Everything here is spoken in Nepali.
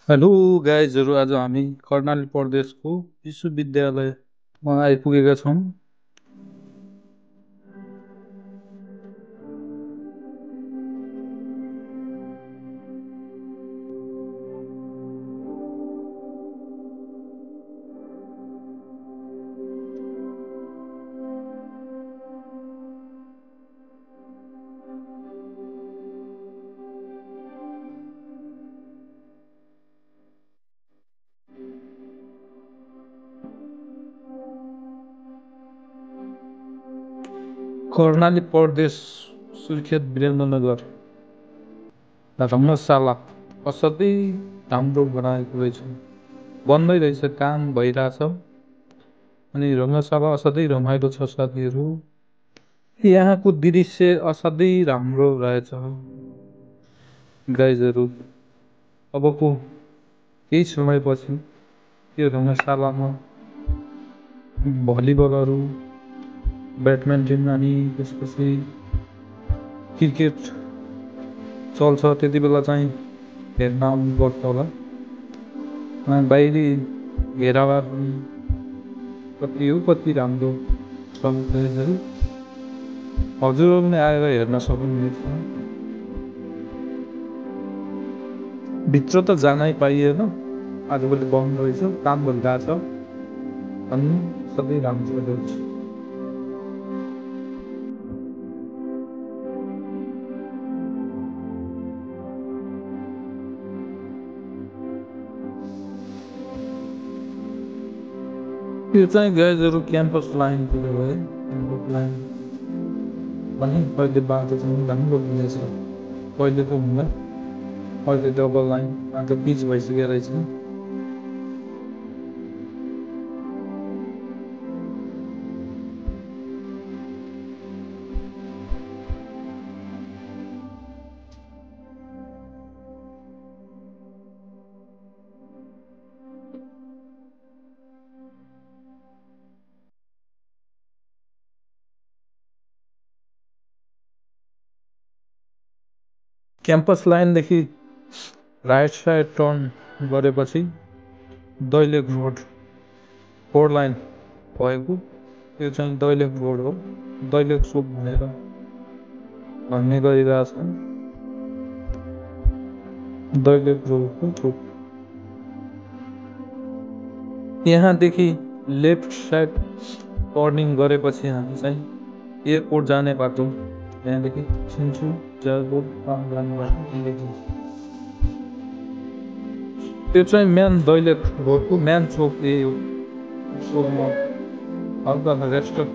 हेलो गाइजहरू, आज हामी कर्णाली प्रदेशको विश्वविद्यालयमा आइपुगेका छौँ। कर्णाली प्रदेश सुर्खेत वीरेन्द्रनगर रङ्गशाला असाध्यै राम्रो बनाएको रहेछ। बन्दै रहेछ, काम भइरहेछ। अनि रङ्गशाला असाध्यै रमाइलो छ साथीहरू। यहाँको दृश्य असाध्यै राम्रो रहेछ गाइजहरू। अबको केही समयपछि यो रङ्गशालामा भलिबलहरू, ब्याडमिन्टन अनि त्यसपछि क्रिकेट चल्छ। त्यति बेला चाहिँ हेर्न आउनुपर्छ होला। बाहिरी घेरावा कति राम्रो छ। हजुरहरू नै आएर हेर्न सक्नुहुनेछ। भित्र त जानै पाइएन, आजभोलि बन्द रहेछ, काम भइरहेछ। अनि सधैँ राम्रो रहेछ। यो चाहिँ गाइजहरू क्याम्पस लाइनको है। क्याम्पस लाइन पनि अहिले बाटो चाहिँ राम्रो हुनेछ। पहिले त हुँदैन, अहिले डबल लाइन बाटो पिच भइसकेको रहेछ। क्याम्पस लाइनदेखि राइट साइड टर्न गरेपछि दैलेख रोड 4 लाइन भएको यो चाहिँ दैलेख रोड हो। दैलेख चोक भनेर भन्ने गरिरहेछ। दैलेख रोडको चोक। यहाँदेखि लेफ्ट साइड टर्निङ गरेपछि हामी चाहिँ एयरपोर्ट जाने बाटो। यहाँदेखि छिन्चु जाने बाटो। त्यो चाहिँ मेन दैलेख रोडको मेन चोक यही हो। हल्का रेस्टुरेन्ट